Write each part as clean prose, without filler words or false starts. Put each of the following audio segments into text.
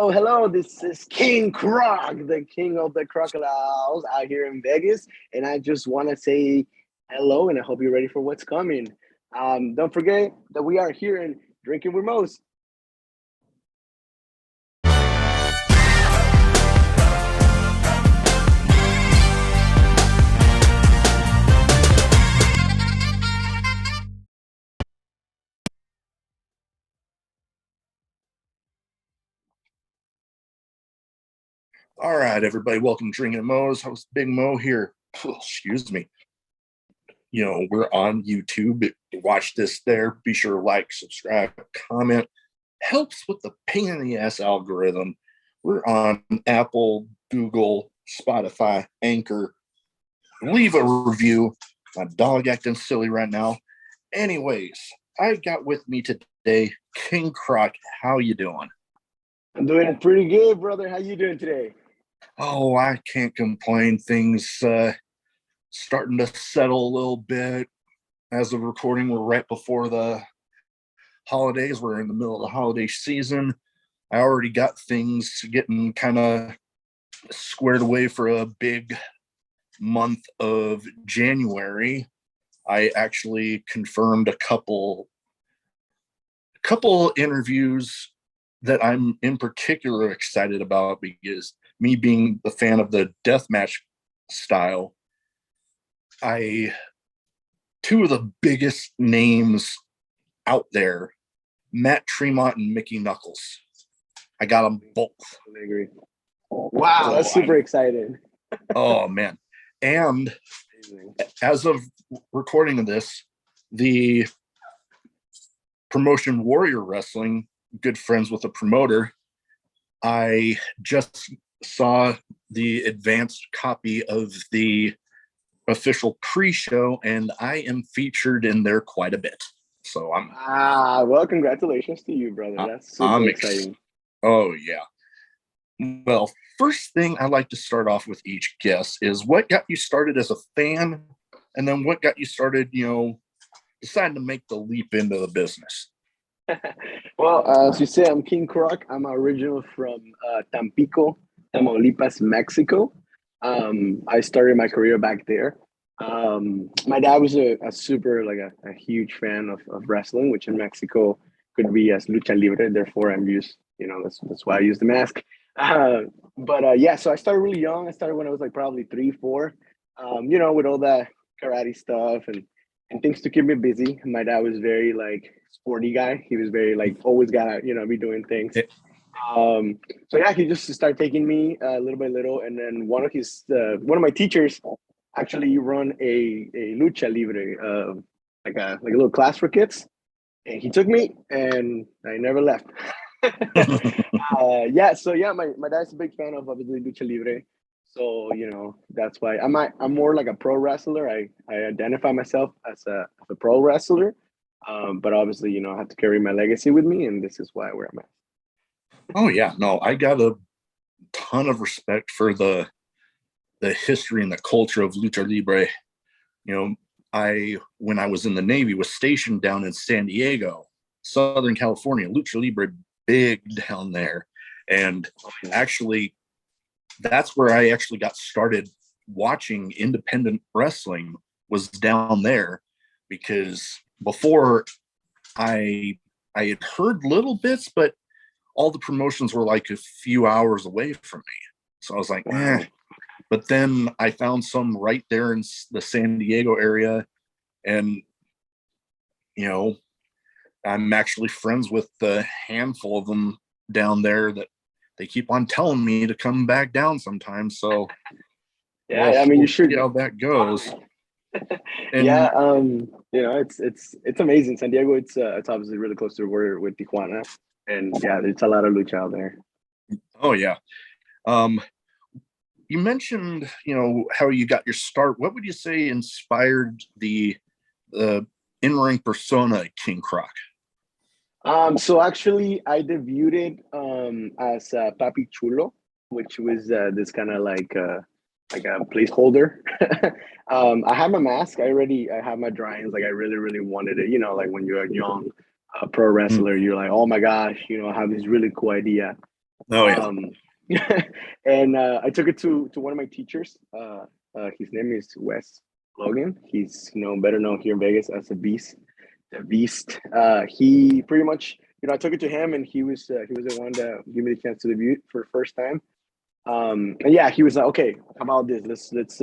Oh, hello. This is King Croc, the king of the crocodiles out here in Vegas. And I just want to say hello and I hope you're ready for what's coming. Don't forget that we are here in Drinking with Mo's. All right, everybody, welcome to Drinking Mo's. Host Big Mo here. Excuse me. We're on YouTube. Watch this there. Be sure to like, subscribe, comment. Helps with the pain in the ass algorithm. We're on Apple, Google, Spotify, Anchor. Leave a review. My dog acting silly right now. Anyways, I got with me today King Croc. How you doing? I'm doing pretty good, brother. How you doing today? Oh, I can't complain. Things starting to settle a little bit. As of recording, we're right before the holidays. We're in the middle of the holiday season. I already got things getting kind of squared away for a big month of January. I actually confirmed a couple interviews that I'm in particular excited about, because me being the fan of the deathmatch style, two of the biggest names out there, Matt Tremont and Mickey Knuckles. I got them both. I agree. Wow, that's super exciting. Oh, man. And as of recording of this, the promotion Warrior Wrestling, good friends with the promoter, I just saw the advanced copy of the official pre-show, and I am featured in there quite a bit. So I'm well, congratulations to you, brother. That's super exciting. Oh yeah. Well, first thing I like to start off with each guest is what got you started as a fan, and then what got you started, deciding to make the leap into the business. Well, as you say, I'm King Croc. I'm original from Tampico, Tamaulipas, Mexico. I started my career back there. My dad was a super, like a huge fan of wrestling, which in Mexico could be as lucha libre. Therefore, I'm used, that's why I use the mask. Yeah, so I started really young. I started when I was like probably 3, 4, with all that karate stuff and things to keep me busy. My dad was very like sporty guy. He was very like always gotta, be doing things. So yeah, he just started taking me little by little, and then one of my teachers actually run a lucha libre, like a little class for kids, and he took me, and I never left. My dad's a big fan of obviously lucha libre, so that's why I'm more like a pro wrestler. I identify myself as a pro wrestler, but obviously I have to carry my legacy with me, and this is where I'm at. Oh yeah, no, I got a ton of respect for the history and the culture of lucha libre. When I was in the Navy, was stationed down in San Diego, Southern California. Lucha libre big down there, and actually, that's where I actually got started watching independent wrestling, was down there, because before I had heard little bits, but all the promotions were like a few hours away from me. So I was like, eh. But then I found some right there in the San Diego area. And, I'm actually friends with a handful of them down there that they keep on telling me to come back down sometimes. So yeah, well, I mean, you should see how that goes. And, yeah, it's amazing. San Diego, it's obviously really close to where with Tijuana, and yeah, there's a lot of lucha out there. Oh yeah. You mentioned, how you got your start. What would you say inspired the in-ring persona King Croc? So actually, I debuted as Papi Chulo, which was this kind of like a placeholder. I have my mask. I have my drawings. Like I really wanted it. Like when you're a young pro wrestler, you're like, oh my gosh, I have this really cool idea Oh yeah. And I took it to one of my teachers. His name is Wes Logan. He's better known here in Vegas as a beast. The beast. He pretty much, I took it to him, and he was the one that gave me the chance to debut for the first time. And yeah, he was like, okay, how about this? Let's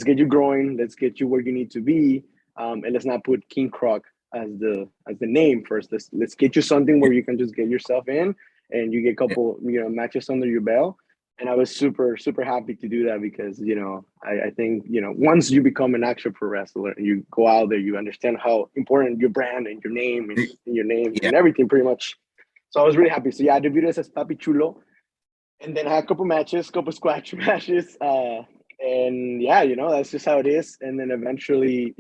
get you growing. Let's get you where you need to be. And let's not put King Croc as the name first. Let's get you something where you can just get yourself in, and you get a couple matches under your belt. And I was super super happy to do that because I think once you become an actual pro wrestler and you go out there, you understand how important your brand and your name and your name Yeah. and everything pretty much. So I was really happy. So yeah, I debuted as Papi Chulo, and then I had a couple matches, couple squash matches. And yeah, that's just how it is. And then eventually,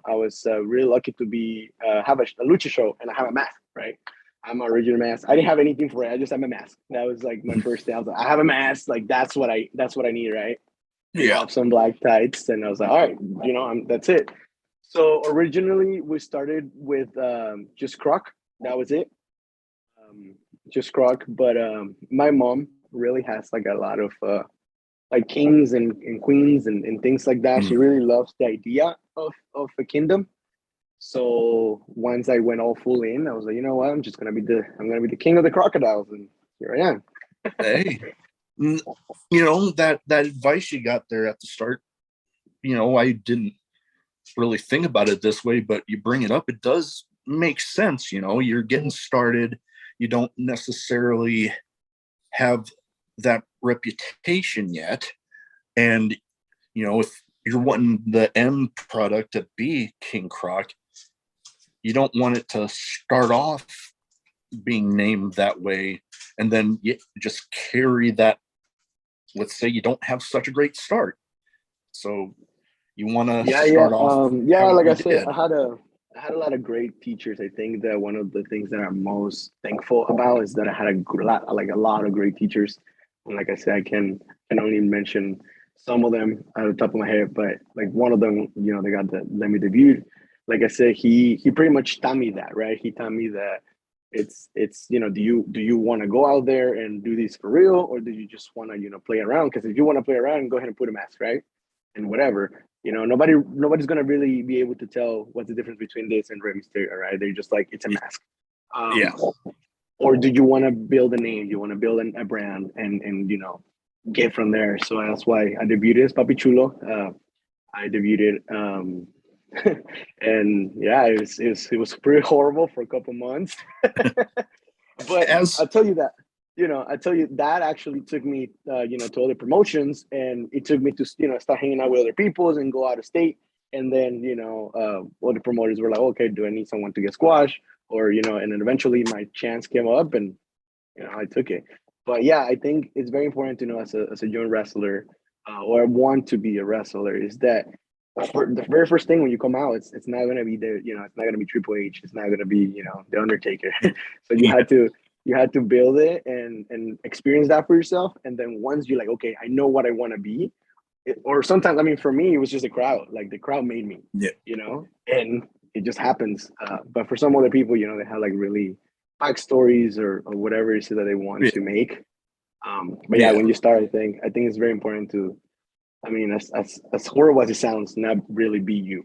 I was really lucky to be have a lucha show, and I have a mask, right? I'm an original mask. I didn't have anything for it. I just have a mask. That was like my first day. I was like, I have a mask. Like that's what I need, right? And I Yeah. have some black tights, and I was like, all right, that's it. So originally we started with just Croc. That was it, um, just Croc. But my mom really has like a lot of like kings and queens and things like that. She Mm. really loves the idea of a kingdom. So once I went all full in, I was like, you know what? I'm gonna be the king of the crocodiles, and here I am. Hey, that advice you got there at the start. I didn't really think about it this way, but you bring it up. It does make sense. You're getting started. You don't necessarily have that reputation yet, and if you're wanting the end product to be King Croc, you don't want it to start off being named that way and then you just carry that. Let's say you don't have such a great start, so you want to Yeah. start off Yeah, how like I you said, did. I had a lot of great teachers. I think that one of the things that I'm most thankful about is that I had a lot of great teachers. And like I said, I can only mention some of them at the top of my head, but like one of them, they got the let me debut. Like I said, he pretty much taught me that, right? He taught me that it's do you want to go out there and do this for real, or do you just want to play around? Because if you want to play around, go ahead and put a mask, right? And whatever. Nobody's gonna really be able to tell what's the difference between this and Rey Mysterio, right? They're just like it's a mask. Yeah. Or do you want to build a name? You want to build a brand and get from there. So that's why I debuted as Papi Chulo. I debuted, and yeah, it was pretty horrible for a couple months. But As I tell you that actually took me, to other promotions, and it took me to, start hanging out with other people and go out of state. And then, all the promoters were like, okay, do I need someone to get squash? Or, and then eventually my chance came up, and, I took it. But yeah, I think it's very important to know as a young wrestler, or want to be a wrestler, is that for the very first thing when you come out, it's not gonna be it's not gonna be Triple H, it's not gonna be the Undertaker. So yeah, you had to build it and experience that for yourself, and then once you're like, okay, I know what I want to be, or sometimes, I mean, for me, it was just the crowd. Like the crowd made me, yeah, and it just happens. But for some other people, they have like really backstories or whatever it is that they want yeah, to make. But yeah, yeah. when you start, I think it's very important to, I mean, as horrible as it sounds, not really be you.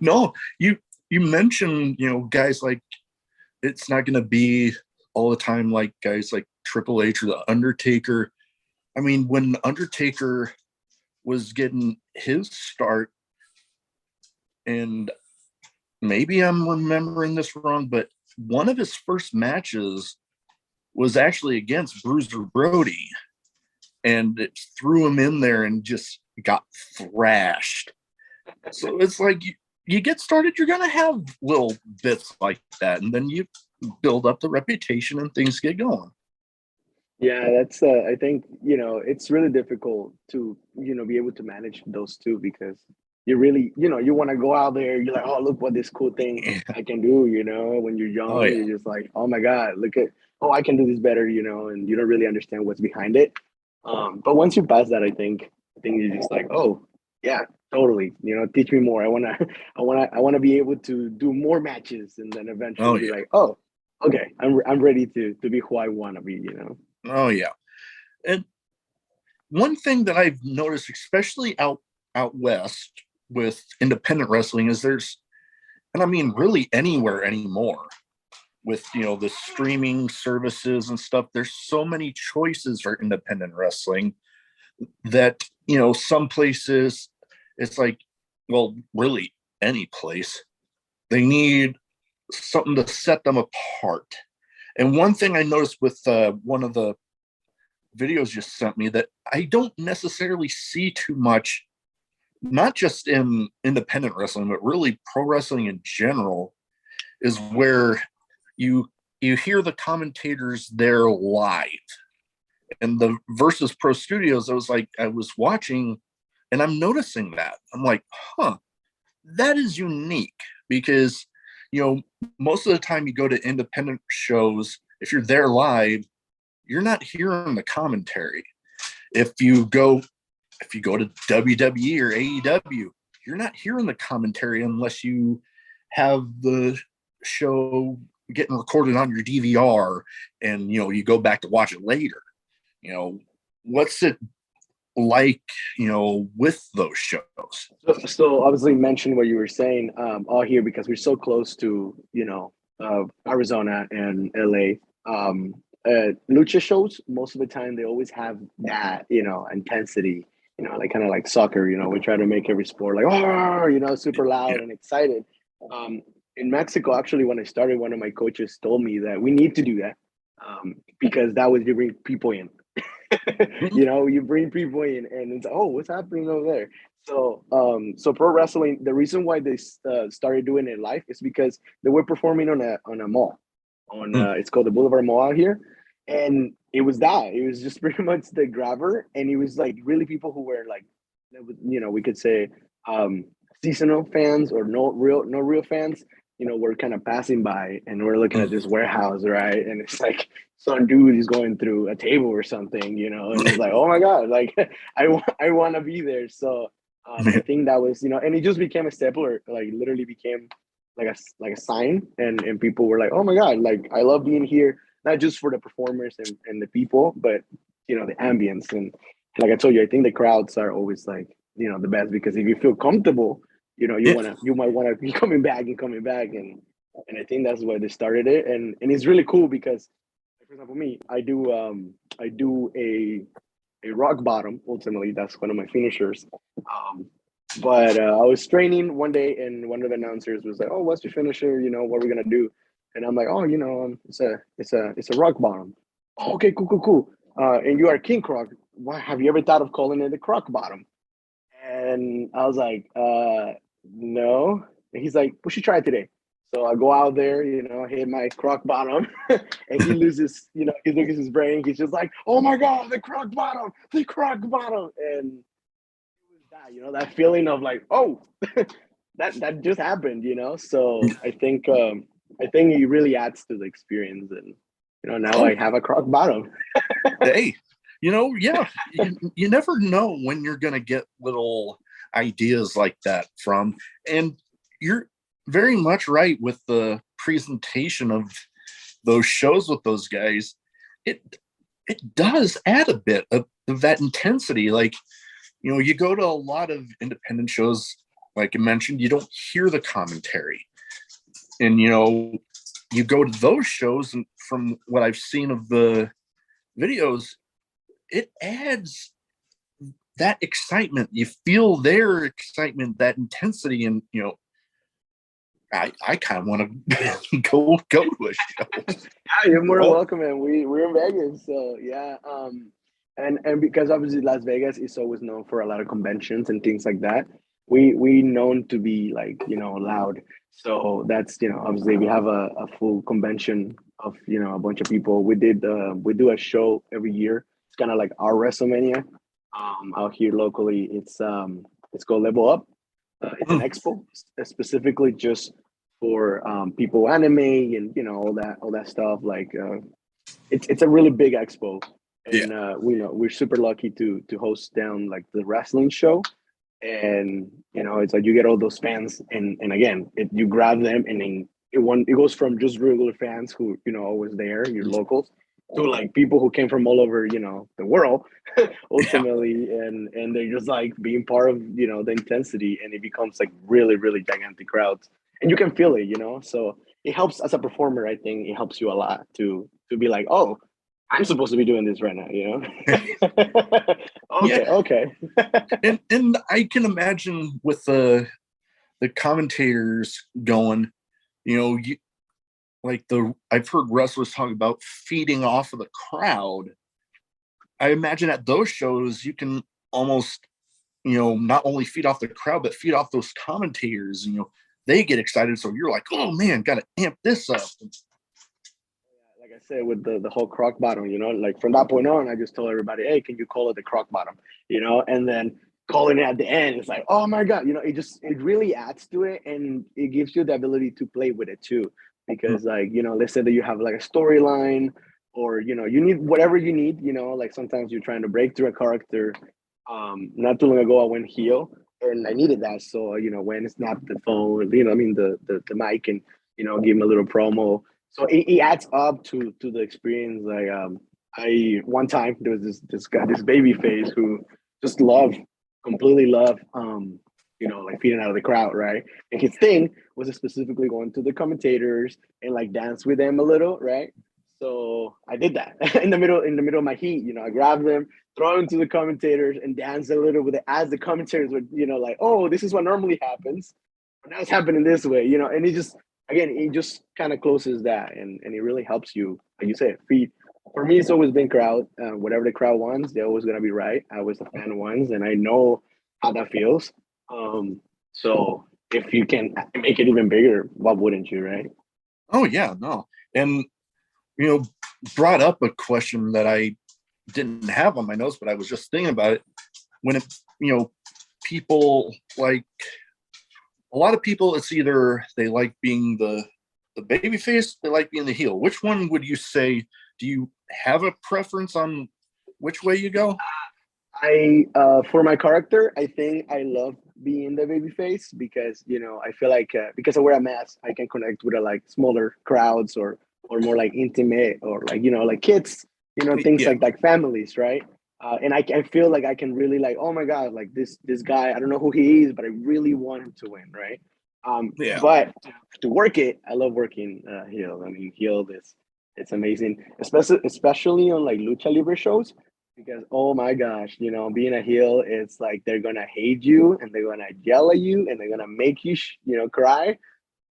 No, you mentioned guys like it's not going to be all the time like guys like Triple H or the Undertaker. I mean, when Undertaker was getting his start, and maybe I'm remembering this wrong, but one of his first matches was actually against Bruiser Brody, and it threw him in there and just got thrashed. So it's like you get started, you're gonna have little bits like that, and then you build up the reputation and things get going. Yeah, that's I think, it's really difficult to, be able to manage those two, because you really, you want to go out there, you're like, oh, look what this cool thing Yeah. I can do, when you're Oh young, yeah. you're just like, oh my God, look at, oh, I can do this better, and you don't really understand what's behind it. But once you pass that, I think you're just like, oh yeah, totally, teach me more. I wanna I wanna be able to do more matches, and then Oh eventually be yeah. like, oh, Okay, I'm ready to be who I want to be. Oh yeah. And one thing that I've noticed, especially out west with independent wrestling, is and I mean really anywhere anymore, with the streaming services and stuff, there's so many choices for independent wrestling that some places it's like, well, really any place, they need something to set them apart. And one thing I noticed with one of the videos you sent me that I don't necessarily see too much, not just in independent wrestling, but really pro wrestling in general, is where you you hear the commentators there live. And the versus pro studios, I was watching and I'm noticing that. I'm like, huh, that is unique because most of the time you go to independent shows, if you're there live, you're not hearing the commentary. If you go to WWE or AEW, you're not hearing the commentary unless you have the show getting recorded on your DVR and you go back to watch it later. What's it like, with those shows? So obviously mention what you were saying, all here because we're so close to Arizona and LA. Lucha shows, most of the time they always have that intensity, like kind of like soccer. We try to make every sport like super Yeah. loud and excited. um, in Mexico, actually, when I started, one of my coaches told me that we need to do that, because that was you bring people in. You bring people in, and it's, oh, what's happening over there? So pro wrestling. The reason why they started doing it live is because they were performing on a mall, it's called the Boulevard Mall out here, and it was that. It was just pretty much the grabber, and it was like really people who were like, we could say, um, seasonal fans or no real fans. We're kind of passing by, and we're looking at this warehouse, right? And it's like some dude is going through a table or something, and it's like, oh my god, like I want to be there. So I think that was, and it just became a stapler, like literally became like a sign, and people were like, oh my god, like I love being here, not just for the performers and the people, but the ambience. And like I told you, I think the crowds are always like the best, because if you feel comfortable, Yeah. you might want to be coming back and coming back. And I think that's why they started it. And it's really cool because, for example, me, I do a rock bottom. Ultimately, that's one of my finishers. But I was training one day, and one of the announcers was like, "Oh, what's your finisher? What are we gonna do?" And I'm like, "Oh, it's a rock bottom." Oh, okay, cool, cool, cool. And you are King Croc. Why have you ever thought of calling it a croc bottom? And I was like, no. And he's like, we should try it today. So I go out there, hit my croc bottom, and he loses, he loses his brain. He's just like, oh my God, the croc bottom, the croc bottom. And it was that, that feeling of like, oh, that just happened, So I think it really adds to the experience. And, now Oh, I have a croc bottom. hey, yeah, you never know when you're going to get little ideas like that from. And you're very much right with the presentation of those shows with those guys. It does add a bit of that intensity. Like, you go to a lot of independent shows, like you mentioned, you don't hear the commentary. And, you go to those shows, and from what I've seen of the videos, it adds that excitement. You feel their excitement, that intensity, and I kind of want to go to a show. Yeah, you're more than Oh, welcome, and we're in Vegas, so yeah. And because obviously Las Vegas is always known for a lot of conventions and things like that. We known to be like loud, so that's obviously we have a full convention of a bunch of people. We do a show every year. It's kind of like our WrestleMania. Out here locally, it's called Level Up. It's an expo specifically just for people anime and all that stuff. Like it's a really big expo, yeah. and we're super lucky to host down like the wrestling show. And it's like you get all those fans, and again, you grab them, and then it goes from just regular fans who always there, your locals, to like people who came from all over the world, Yeah. ultimately, and they're just like being part of the intensity, and it becomes like really really gigantic crowds, and you can feel it. So it helps as a performer. I think it helps you a lot to be like, oh, I'm supposed to be doing this right now. Yeah. Okay, okay. And I can imagine with the commentators going, you like I've heard wrestlers talk about feeding off of the crowd. I imagine at those shows you can almost, not only feed off the crowd, but feed off those commentators. They get excited, so you're like, oh man, gotta amp this up. Like I said, with the whole croc bottom, like from that point on, I just told everybody, hey, can you call it the croc bottom? And then calling it at the end, it's like, oh my God, it really adds to it, and it gives you the ability to play with it too. Because like, let's say that you have like a storyline, or you need whatever you need, like sometimes you're trying to break through a character. Not too long ago I went heel and I needed that. So, when snapped the phone, I mean the mic, and give him a little promo, so it adds up to the experience. Like I one time there was this guy, this baby face who just completely loved like feeding out of the crowd, right? And his thing was specifically going to the commentators and like dance with them a little, right? So I did that in the middle of my heat. I grabbed them, throw them to the commentators, and dance a little with it as the commentators would, like, oh, this is what normally happens. But now it's happening this way, and it just kind of closes that, and it really helps you, like you said, feed. For me, it's always been crowd. Whatever the crowd wants, they're always gonna be right. I was the fan ones, and I know how that feels. So if you can make it even bigger, why wouldn't you, right? Oh yeah, no. And you know, brought up a question that I didn't have on my notes, but I was just thinking about it. When people like, a lot of people, it's either they like being the baby face, they like being the heel. Which one would you say? Do you have a preference on which way you go? I For my character, I think I love being the baby face because I feel like because I wear a mask, I can connect with like smaller crowds, or more like intimate, or like like kids, things Yeah, like families, right? And I feel like I can really like, oh my God, like this guy, I don't know who he is, but I really want him to win, right? yeah, But to work it, I love working heel. I mean, heel is it's amazing, especially on like lucha libre shows, because oh my gosh, being a heel, it's like they're gonna hate you and they're gonna yell at you and they're gonna make you cry,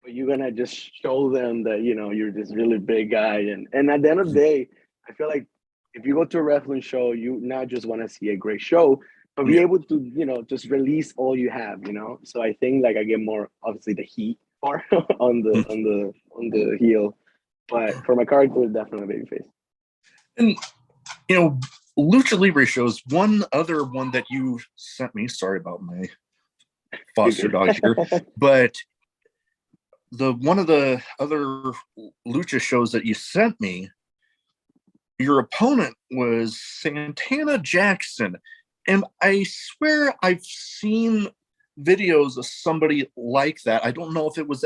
but you're gonna just show them that you're this really big guy, and at the end of the day, I feel like if you go to a wrestling show, you not just want to see a great show, but be yeah. able to just release all you have. So I think like I get more obviously the heat part on the heel, but for my character, definitely babyface. And you know, lucha libre shows. One other one that you sent me. Sorry about my You're foster good. dog here, but the one of the other lucha shows that you sent me, your opponent was Santana Jackson. And I swear I've seen videos of somebody like that. I don't know if it was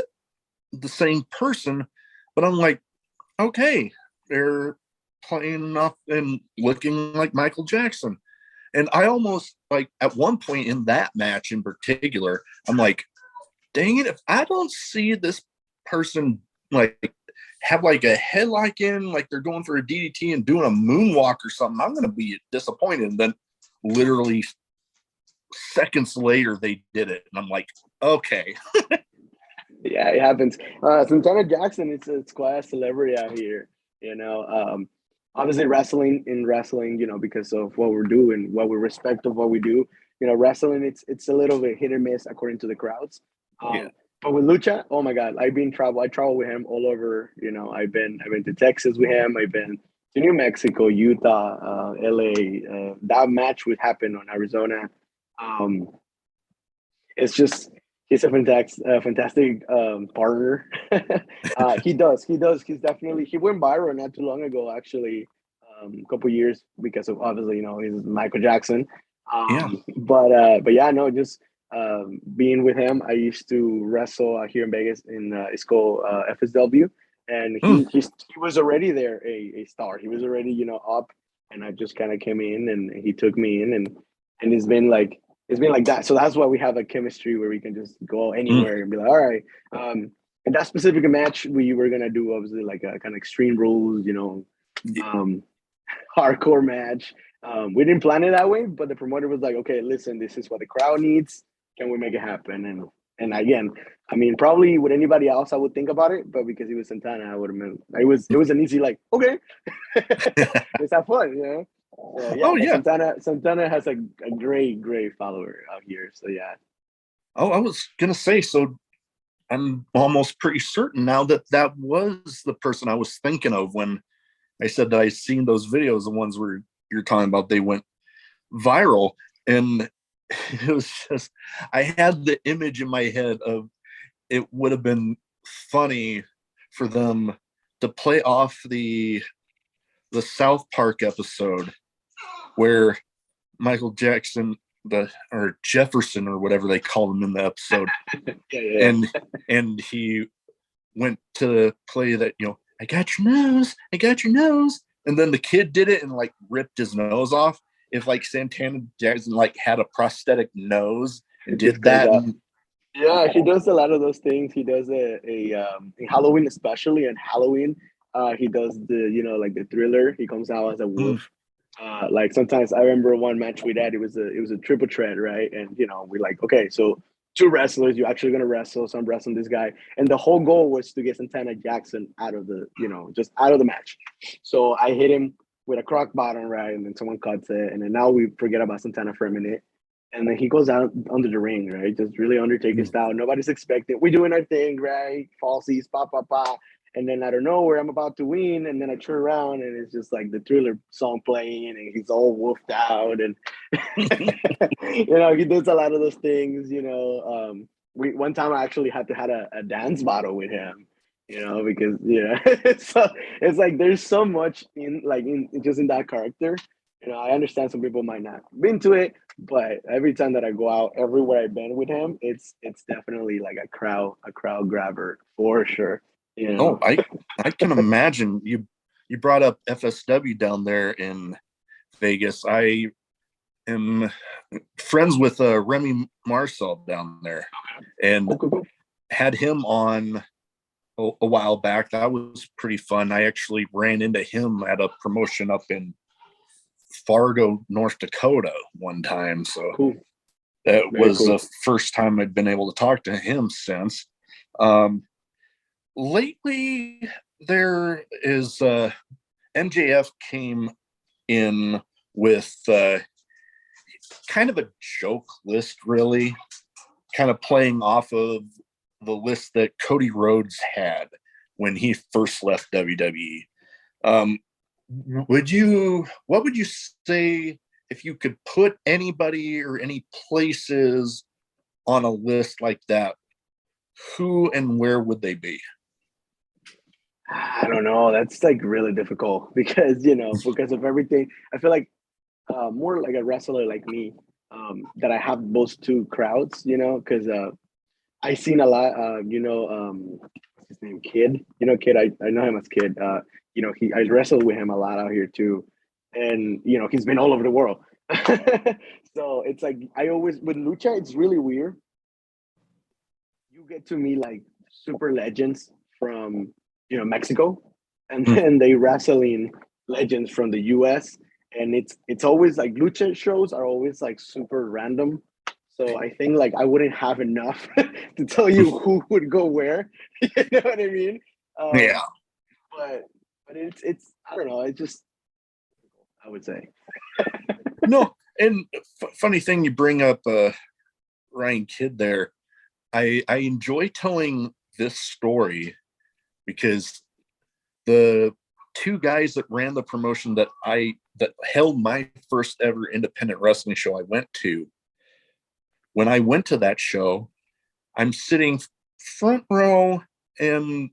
the same person, but I'm like, okay, they're playing up and looking like Michael Jackson. And I almost like at one point in that match in particular, I'm like, dang it, if I don't see this person like have like a headlock in, like they're going for a DDT and doing a moonwalk or something, I'm gonna be disappointed. And then literally seconds later they did it. And I'm like, okay. Yeah, it happens. Santana Jackson, it's quite a celebrity out here. You know, obviously wrestling, because of what we're doing, what we respect of what we do. Wrestling, it's a little bit hit or miss according to the crowds. Yeah. But with Lucha, oh my God, I travel with him all over. I've been to Texas with him. I've been to New Mexico, Utah, LA. That match would happen on Arizona. Um, it's just he's a fantastic partner. He's definitely he went viral not too long ago, actually, a couple years because of obviously he's Michael Jackson. Yeah. But yeah, no, just being with him, I used to wrestle here in Vegas in it's called FSW, and Hmm. he was already there a star. He was already up, and I just kind of came in, and he took me in, and it's been like that. So that's why we have a chemistry where we can just go Hmm. anywhere and be like, all right. In that specific match, we were gonna do obviously like a kind of extreme rules, um, hardcore match. We didn't plan it that way, but the promoter was like, "Okay, listen, this is what the crowd needs. Can we make it happen?" And again, I mean, probably with anybody else, I would think about it, but because he was Santana, I would have been. It was an easy like, okay, let's have fun, yeah, Oh but yeah. Santana has a great follower out here. So yeah. Oh, I was gonna say. So I'm almost pretty certain now that that was the person I was thinking of when I said that I seen those videos, the ones where you're talking about they went viral, and it was just I had the image in my head of it would have been funny for them to play off the South Park episode where Michael Jackson or Jefferson or whatever they called him in the episode, Yeah. and he went to play that I got your nose, I got your nose, and then the kid did it and like ripped his nose off. If like Santana Jackson like had a prosthetic nose and It just did goes that, up. and Yeah, he does a lot of those things. He does in Halloween, especially in Halloween. He does like the Thriller. He comes out as a mm, wolf. Like sometimes I remember one match we had. It was a triple threat, right? And we like, okay, so two wrestlers. You're actually gonna wrestle. So I'm wrestling this guy, and the whole goal was to get Santana Jackson out of the just out of the match. So I hit him with a croc bottom, right, and then someone cuts it, and then now we forget about Santana for a minute. And then he goes out under the ring, right? Just really Undertaker mm. style. Nobody's expecting. We're doing our thing, right? Falsies, pa. And then out of nowhere, I'm about to win. And then I turn around and it's just like the Thriller song playing and he's all wolfed out. And, he does a lot of those things, one time I actually had to have a dance battle with him, because, it's like there's so much in just in that character. I understand some people might not been to it, but every time that I go out, everywhere I've been with him, it's definitely like a crowd grabber for sure. Oh, I can imagine you brought up FSW down there in Vegas. I am friends with Remy Marcel down there, and Cool. had him on a while back. That was pretty fun. I actually ran into him at a promotion up in Fargo, North Dakota one time. So Cool. that Very was cool. the first time I'd been able to talk to him since. Um, Lately, there is MJF came in with kind of a joke list, really, kind of playing off of the list that Cody Rhodes had when he first left WWE. Um, what would you say if you could put anybody or any places on a list like that? Who and where would they be? I don't know. That's like really difficult because of everything. I feel like more like a wrestler like me, that I have those two crowds, because I seen a lot. What's his name? Kid. Kid. I know him as Kid. I wrestled with him a lot out here too, and he's been all over the world. So it's like I always with lucha. It's really weird. You get to meet like super legends from Mexico, and Hmm. then they wrestling legends from the US, and it's always like lucha shows are always like super random. So I think like I wouldn't have enough to tell you who would go where. You know what I mean? Yeah. But it's I don't know. It's just I would say. No, and funny thing you bring up Ryan Kidd there. I enjoy telling this story because the two guys that ran the promotion that held my first ever independent wrestling show I went to. When I went to that show, I'm sitting front row and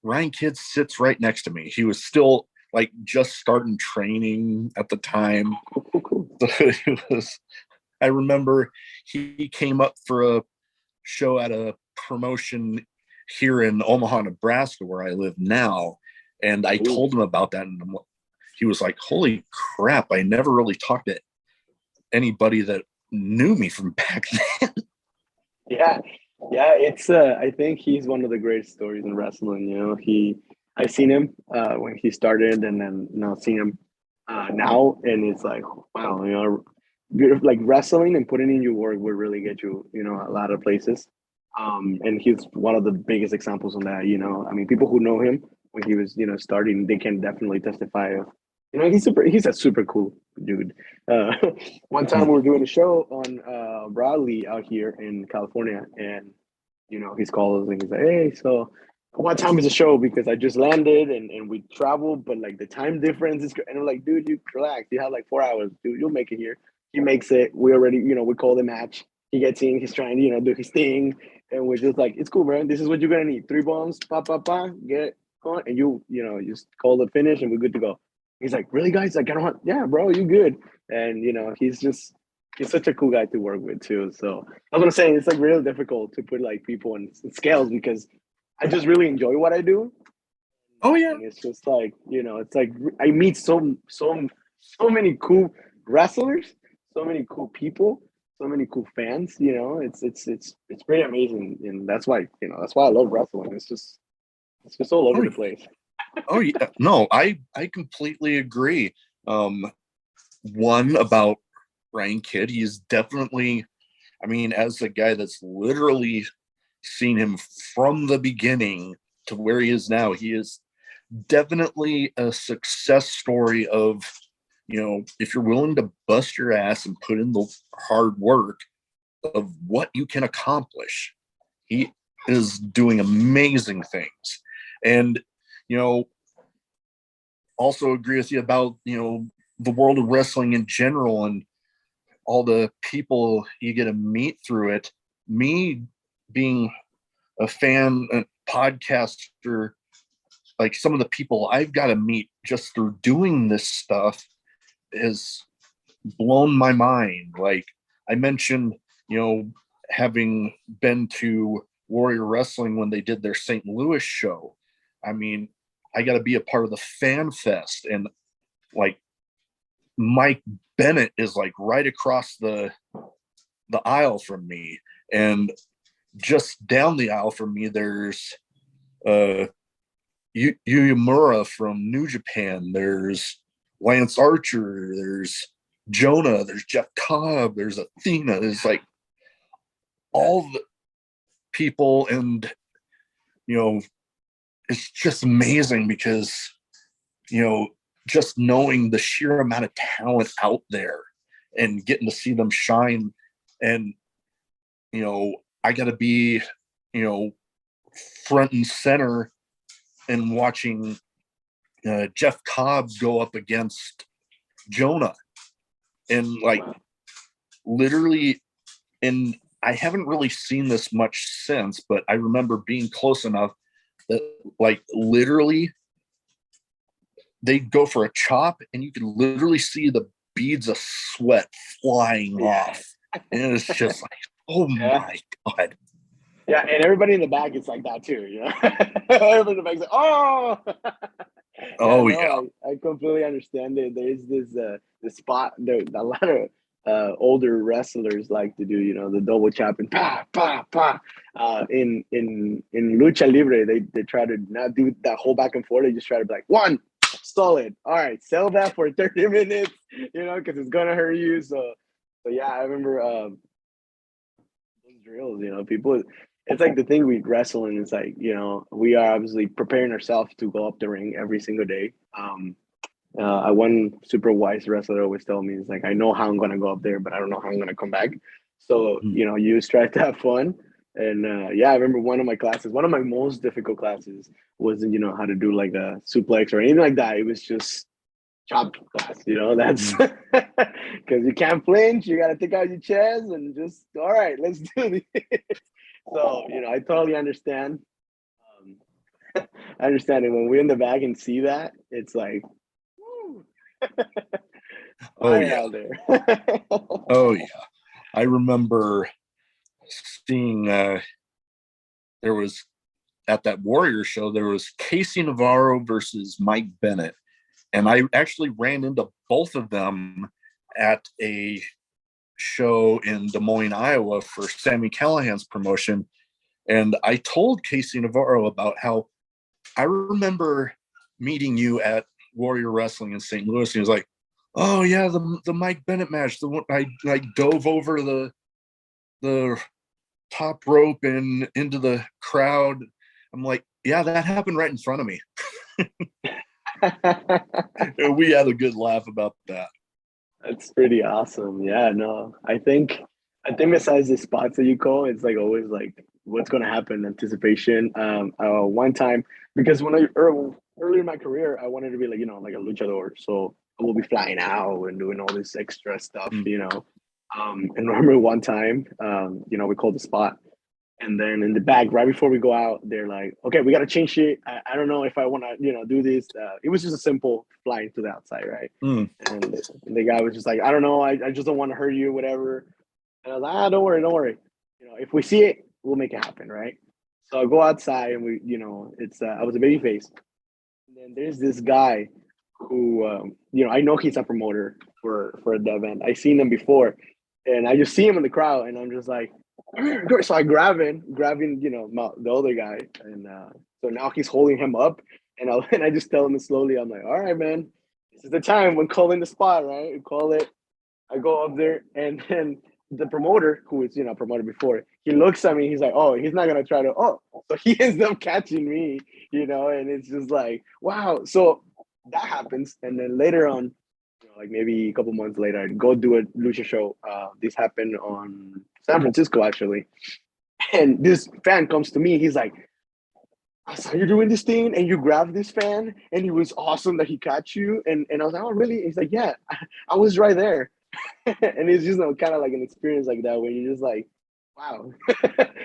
Ryan Kidd sits right next to me. He was still like just starting training at the time. Cool. So it was I remember he came up for a show at a promotion here in Omaha, Nebraska, where I live now. And I Ooh. told him about that. And he was like, holy crap, I never really talked to anybody that knew me from back then. Yeah, yeah. It's I think he's one of the greatest stories in wrestling. You know, I seen him when he started, and then seeing him now, and it's like, wow, like wrestling and putting in your work will really get you, a lot of places. And he's one of the biggest examples on that. I mean, people who know him when he was, starting, they can definitely testify of, he's a super cool dude. Uh, one time we were doing a show on Broadly out here in California, and he's called us and he's like, "Hey, so what time is the show? Because I just landed and we traveled, but like the time difference is." And I'm like, "Dude, you relax. You have like 4 hours, dude. You'll make it here." He makes it. We already, we call the match. He gets in. He's trying to, do his thing, and we're just like, "It's cool, man. This is what you're gonna need: 3 bombs, pa pa pa, get on, and you just call the finish, and we're good to go." He's like, "Really, guys? Like, I don't want." Yeah, bro, you good? And he's such a cool guy to work with too. So I was gonna say it's like really difficult to put like people in scales because I just really enjoy what I do, Oh yeah. and it's just like it's like I meet so many cool wrestlers, so many cool people, so many cool fans. It's pretty amazing, and that's why I love wrestling. It's just all over Oh, the place. oh yeah. No, I completely agree. One about Ryan Kidd, he's definitely, I mean, as a guy that's literally seen him from the beginning to where he is now, he is definitely a success story of, if you're willing to bust your ass and put in the hard work of what you can accomplish, he is doing amazing things. And, you know, also agree with you about, the world of wrestling in general and all the people you get to meet through it. Me being a fan, a podcaster, like some of the people I've got to meet just through doing this stuff has blown my mind. Like I mentioned, having been to Warrior Wrestling when they did their St. Louis show. I mean, I got to be a part of the fan fest, and like Mike Bennett is like right across the aisle from me, and just down the aisle from me there's Yuyamura from New Japan, there's Lance Archer, there's Jonah, there's Jeff Cobb, there's Athena, there's like all the people. And it's just amazing because just knowing the sheer amount of talent out there and getting to see them shine. And I got to be front and center and watching Jeff Cobb go up against Jonah, and like literally, and I haven't really seen this much since, but I remember being close enough that like literally they'd go for a chop and you could literally see the beads of sweat flying off. And it's just like, oh my God. Yeah, and everybody in the back is like that too, everybody in the back's like, oh. Oh yeah. I completely understand it. There is this spot that a lot of older wrestlers like to do, the double chop and pa pa pa. In lucha libre, they try to not do that whole back and forth. They just try to be like, one solid. All right, sell that for 30 minutes, because it's gonna hurt you. So yeah, I remember those drills. People. It's like the thing with wrestling is like, we are obviously preparing ourselves to go up the ring every single day. One super wise wrestler always tell me, is like, I know how I'm going to go up there, but I don't know how I'm going to come back. So, you strive to have fun. And I remember one of my most difficult classes wasn't, how to do like a suplex or anything like that. It was just chop class, that's because you can't flinch. You got to take out your chest and just, all right, let's do this. So, I totally understand. I understand it. When we're in the back and see that, it's like, woo. Oh Fire yeah. out there. Oh yeah. I remember seeing there was at that Warrior show, there was Casey Navarro versus Mike Bennett. And I actually ran into both of them at a show in Des Moines, Iowa for Sammy Callahan's promotion. And I told Casey Navarro about how I remember meeting you at Warrior Wrestling in St. Louis. And he was like, oh yeah, the Mike Bennett match, the one I dove over the top rope and into the crowd. I'm like, yeah, that happened right in front of me. We had a good laugh about that. That's pretty awesome. Yeah, no, I think besides the spots that you call, it's like always like what's gonna happen, anticipation. One time because when early in my career, I wanted to be like like a luchador, so I will be flying out and doing all this extra stuff, And remember one time, we called the spot, and then in the back, right before we go out, they're like, "Okay, we got to change it. I don't know if I want to, do this." It was just a simple flying to the outside, right? And the guy was just like, "I don't know. I just don't want to hurt you, whatever." And I was like, "Don't worry, don't worry. If we see it, we'll make it happen, right?" So I go outside, and it's I was a baby face, and then there's this guy who, I know he's a promoter for the event. I seen him before, and I just see him in the crowd, and I'm just like, so I grabbing, the other guy, and so now he's holding him up, and I just tell him slowly, I'm like, all right, man, this is the time when calling the spot, right? You call it. I go up there, and then the promoter, who is promoter before, he looks at me, he's like, oh, he's not gonna try to, so he ends up catching me, and it's just like, wow. So that happens, and then later on, like maybe a couple months later, I'd go do a lucha show. This happened on San Francisco actually, and this fan comes to me. He's like, "I saw you doing this thing, and you grabbed this fan, and it was awesome that he caught you." And I was like, "Oh, really?" He's like, "Yeah, I was right there." And it's just kind of like an experience like that where you're just like, "Wow,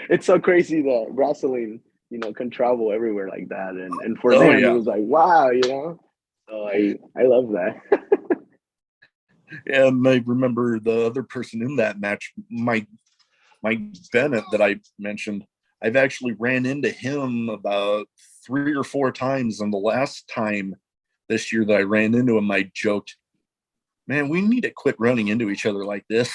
it's so crazy that wrestling, can travel everywhere like that." And for Oh them, it yeah. was like, "Wow." So I love that. And I remember the other person in that match, Mike Bennett, that I mentioned. I've actually ran into him about 3 or 4 times. And the last time this year that I ran into him, I joked, man, we need to quit running into each other like this.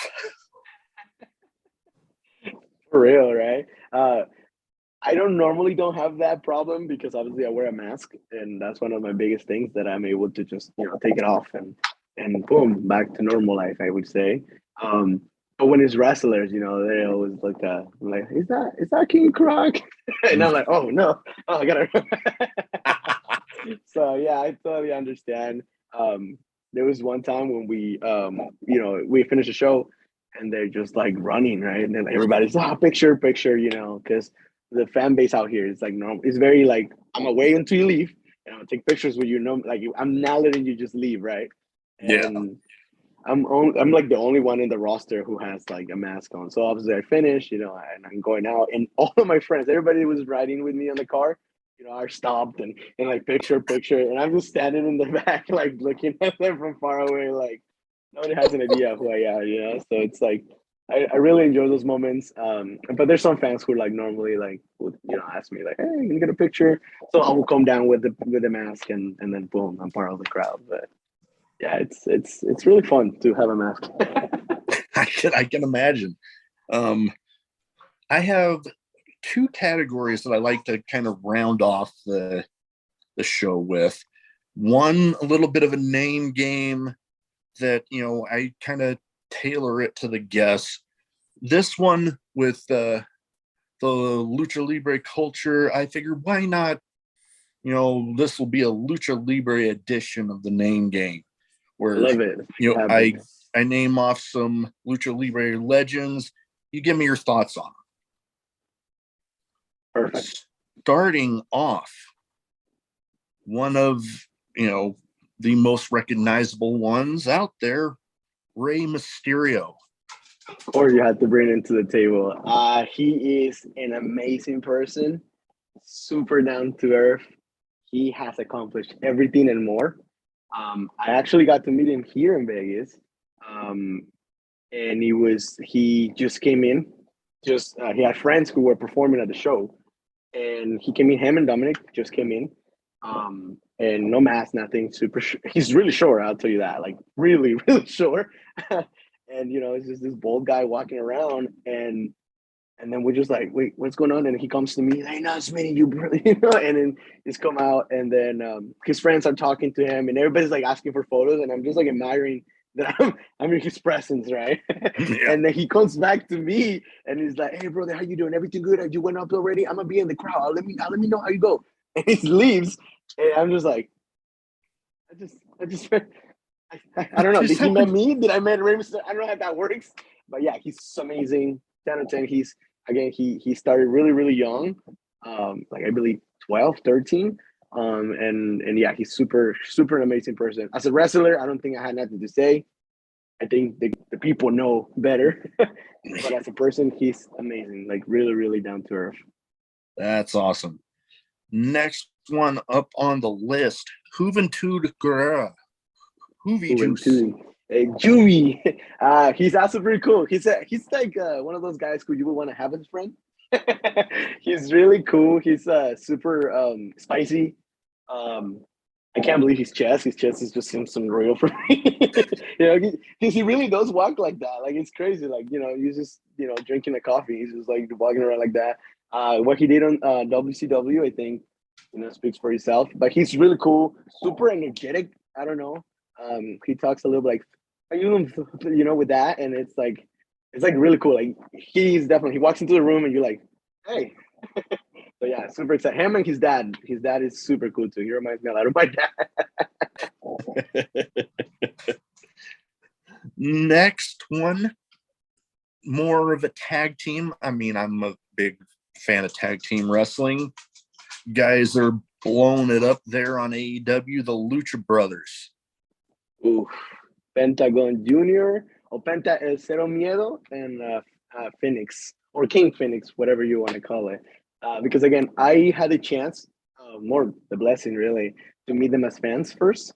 For real, right? I don't have that problem because obviously I wear a mask, and that's one of my biggest things that I'm able to just take it off and boom, back to normal life, I would say. Um, but when it's wrestlers, they always look like, is that King Croc? And I'm like, oh no, I gotta. So yeah, I totally understand. There was one time when we finished the show, and they're just like running, right? And then everybody's picture, because the fan base out here is like normal. It's very like, I'm gonna wait until you leave, and I'm gonna take pictures with you. Like I'm not letting you just leave, right? Yeah. And I'm like the only one in the roster who has like a mask on. So obviously I finish, and I'm going out, and all of my friends, everybody who was riding with me on the car, are stopped and like picture, and I'm just standing in the back, like looking at them from far away, like nobody has an idea of who I am. So it's like I really enjoy those moments. But there's some fans who like normally like would ask me like, hey, can you get a picture? So I will come down with the mask, and then boom, I'm part of the crowd. But yeah, it's really fun to have a mask. I can imagine. Um, I have 2 categories that I like to kind of round off the show with. One, a little bit of a name game that I kind of tailor it to the guests. This one with the lucha libre culture, I figured why not? This will be a lucha libre edition of the name game, where Love it. I name off some lucha libre legends. You give me your thoughts on them. Perfect. Starting off, one of the most recognizable ones out there, Rey Mysterio. Or you had to bring him to the table. He is an amazing person, super down to earth. He has accomplished everything and more. I actually got to meet him here in Vegas. Um, and he just came in. Just he had friends who were performing at the show, and he came in. Him and Dominic just came in, and no mask, nothing. Super. He's really short. I'll tell you that. Like really, really short. And it's just this bald guy walking around, and then we're just like, wait, what's going on? And he comes to me, hey, no, it's me, you, bro. And then he's come out, and then his friends are talking to him, and everybody's like asking for photos, and I'm just like admiring that I'm in his presence, right? Yeah. And then he comes back to me, and he's like, hey, brother, how you doing? Everything good? You went up already? I'm gonna be in the crowd. Let me know how you go. And he leaves, and I'm just like, I don't know. Did he met me? Did I met Raymond? I don't know how that works, but yeah, he's amazing. 10 out of 10. He started really, really young, like I believe 12, 13. And yeah, he's super, super amazing person. As a wrestler, I don't think I had nothing to say. I think the people know better. But as a person, he's amazing. Like really, really down to earth. That's awesome. Next one up on the list, Juventud Guerrera. Hoovy Juice. Hey, Juvie. He's also pretty cool. He's like one of those guys who you would want to have as a friend. He's really cool. He's super spicy. I can't believe his chest. His chest is just some real for me. Because he really does walk like that. Like it's crazy. Like he's just drinking a coffee. He's just like walking around like that. What he did on WCW, I think, speaks for himself. But he's really cool. Super energetic. I don't know. He talks a little bit like, are you with that, and it's like really cool. Like he walks into the room and you're like, hey. So yeah, super excited. Him and his dad is super cool too. He reminds me a lot of my dad. Next one, more of a tag team. I mean, I'm a big fan of tag team wrestling. Guys are blowing it up there on AEW, the Lucha Brothers. Ooh, Pentagon Junior, or Penta El Cero Miedo, and Phoenix, or King Phoenix, whatever you want to call it. Because again, I had a chance, more the blessing really, to meet them as fans first.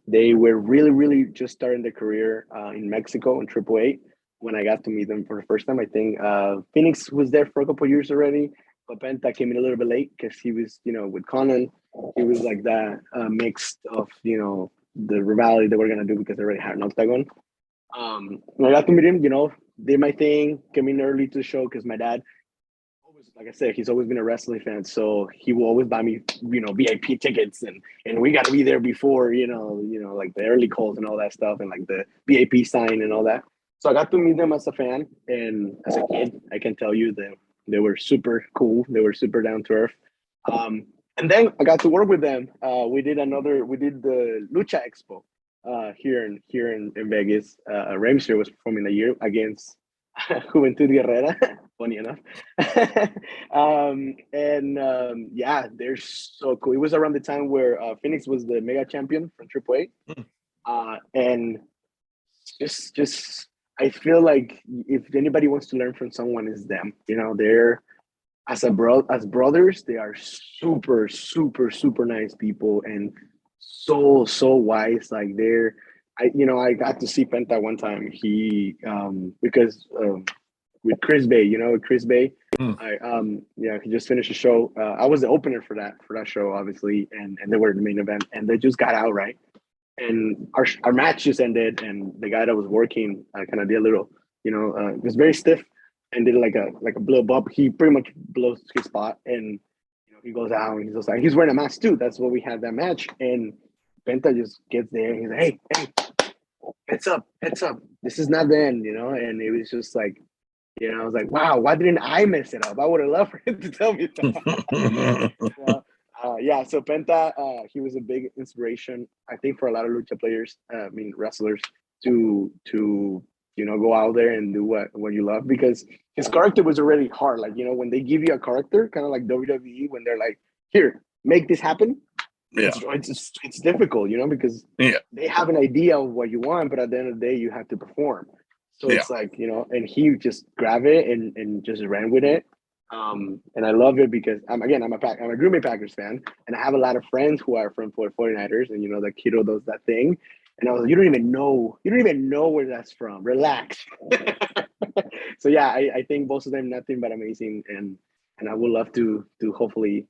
They were really, really just starting their career in Mexico in AAA when I got to meet them for the first time. I think Phoenix was there for a couple of years already, but Penta came in a little bit late because he was, with Conan, he was like that mix of, the rivalry that we're gonna do because they already had an octagon. When I got to meet him, did my thing, came in early to the show because my dad, always, like I said, he's always been a wrestling fan, so he will always buy me, VIP tickets, and we got to be there before, like the early calls and all that stuff, and like the VIP sign and all that. So I got to meet them as a fan, and as a kid, I can tell you that they were super cool. They were super down to earth. And then I got to work with them. We did the Lucha Expo here in Vegas. Rey Mysterio was performing the year against Juventud Guerrera, funny enough. Yeah, they're so cool. It was around the time where Phoenix was the mega champion from AAA. And just I feel like if anybody wants to learn from someone, it's them. They're as brothers, they are super, super, super nice people and so wise. Like I got to see Penta one time. He because with Chris Bay, Chris Bay. He just finished the show. I was the opener for that show, obviously, and they were the main event, and they just got out right. And our match just ended, and the guy that was working kind of did a little, it was very stiff, and did like a blow up. He pretty much blows his spot, and he goes out, and he's just like, he's wearing a mask too. That's what we had that match, and Penta just gets there, and he's like, hey, heads up, this is not the end, and it was just like, I was like, wow, why didn't I mess it up? I would have loved for him to tell me that. So Penta, he was a big inspiration, I think, for a lot of lucha players, wrestlers, to go out there and do what you love, because his character was already hard. Like, when they give you a character, kind of like WWE, when they're like, here, make this happen. Yeah. It's difficult, because they have an idea of what you want, but at the end of the day, you have to perform. So it's like, and he just grabbed it and just ran with it. And I love it because I'm a Green Bay Packers fan, and I have a lot of friends who are from 49ers, and the kiddo does that thing. And I was like, you don't even know where that's from. Relax. So yeah, I think both of them nothing but amazing, and I would love to hopefully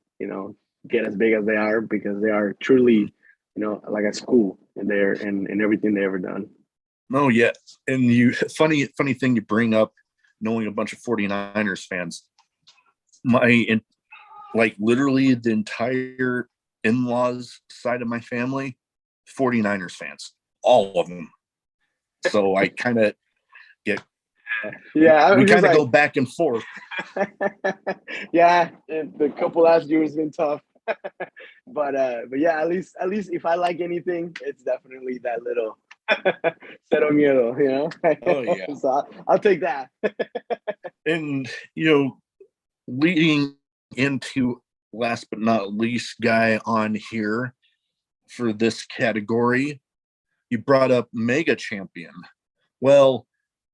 get as big as they are, because they are truly like a school in there and everything they ever done. No, yeah. And funny thing you bring up, knowing a bunch of 49ers fans. Like literally the entire in-laws side of my family, 49ers fans, all of them. So I kind of get, yeah, we kind of like, go back and forth. Yeah, the couple last years been tough. But yeah, at least if I like anything, it's definitely that little cero miedo. Oh yeah. So I'll take that. And leading into last but not least guy on here for this category, you brought up mega champion. Well,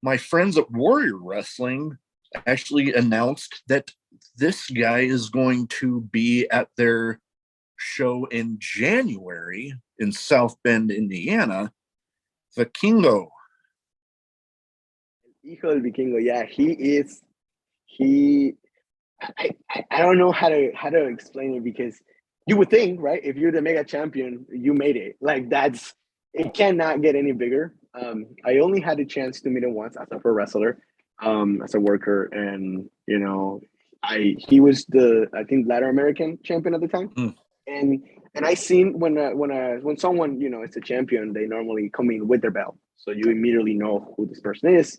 my friends at Warrior Wrestling actually announced that this guy is going to be at their show in January in South Bend, Indiana, the Kingo. Hijo del Vikingo, yeah, he is. He, I don't know how to explain it, because you would think, right, if you're the mega champion, you made it. Like, that's it cannot get any bigger. I only had a chance to meet him once as a pro wrestler, as a worker, and he was the, I think, Latin American champion at the time. Mm. And I seen when someone is a champion, they normally come in with their belt, so you immediately know who this person is,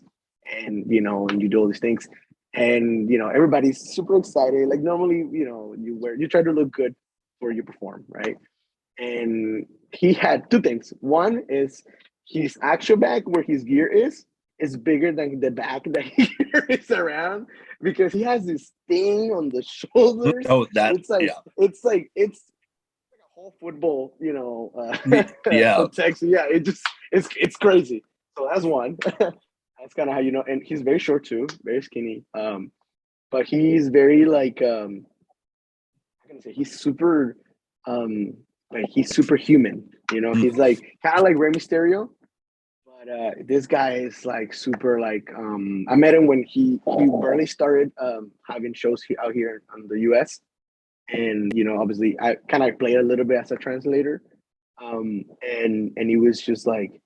and and you do all these things, and everybody's super excited. Like, normally, you try to look good before you perform, right? And he had two things. One is his actual bag, where his gear is bigger than the bag that he carries around, because he has this thing on the shoulders. Oh, that, It's like yeah. it's like a whole football, Yeah. protection. Yeah, it's crazy. So that's one. That's kind of how and he's very short too, very skinny. But he's very like how can I say, he's super human. Mm. He's like kind of like Rey Mysterio, but this guy is like super like I met him when he barely started having shows out here in the US. And obviously I kind of played a little bit as a translator. And he was just like,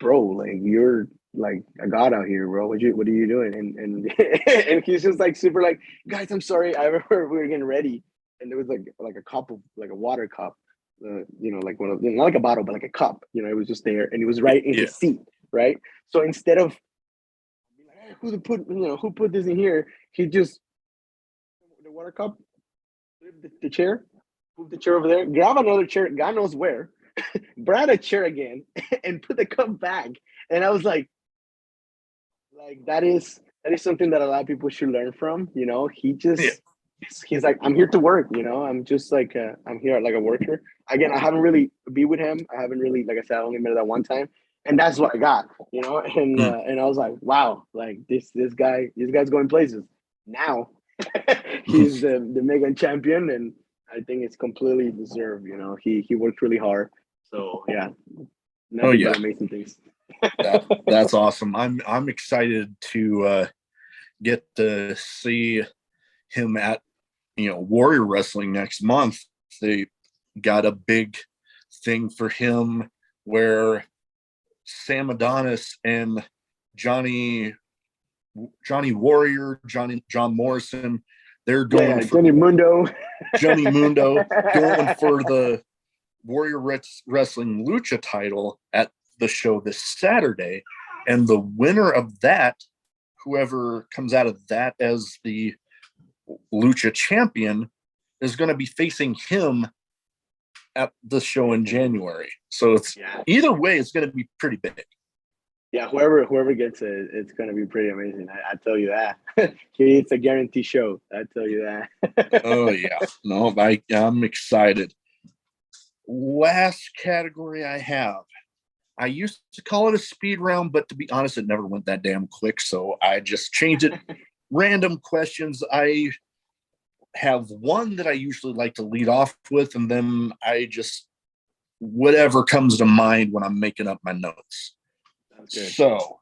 bro, like, you're like a god out here, bro. What are you doing? And and he's just like super like, guys, I'm sorry. I remember we were getting ready, and there was like a cup of, like, a water cup, like one of, not like a bottle, but like a cup. It was just there, and it was right in Yeah. his seat, right? So instead of being like, hey, who put this in here, he just, the water cup, the chair, move the chair over there, grab another chair, God knows where, brought a chair again, and put the cup back. And I was like, that is something that a lot of people should learn from. He just, Yeah. he's like, I'm here to work. I'm just like, I'm here like a worker. Again, I haven't really be with him. I haven't really, like I said, I only met him that one time, and that's what I got. And I was like, wow, like this guy's going places now. He's the mega champion, and I think it's completely deserved. He worked really hard. So yeah, nothing but amazing things. That's awesome. I'm excited to get to see him at Warrior Wrestling next month. They got a big thing for him where Sam Adonis and Johnny Warrior, John Morrison, they're going for Johnny Mundo. Johnny Mundo going for the Warrior Wrestling Lucha title at the show this Saturday. And the winner of that, whoever comes out of that as the Lucha champion, is going to be facing him at the show in January. So it's either way, it's going to be pretty big. Yeah, whoever gets it, it's going to be pretty amazing. I tell you that. It's a guarantee show. I tell you that. Oh yeah, no, I'm excited. Last category I have. I used to call it a speed round, but to be honest, it never went that damn quick. So I just changed it. Random questions. I have one that I usually like to lead off with, and then I just whatever comes to mind when I'm making up my notes. So,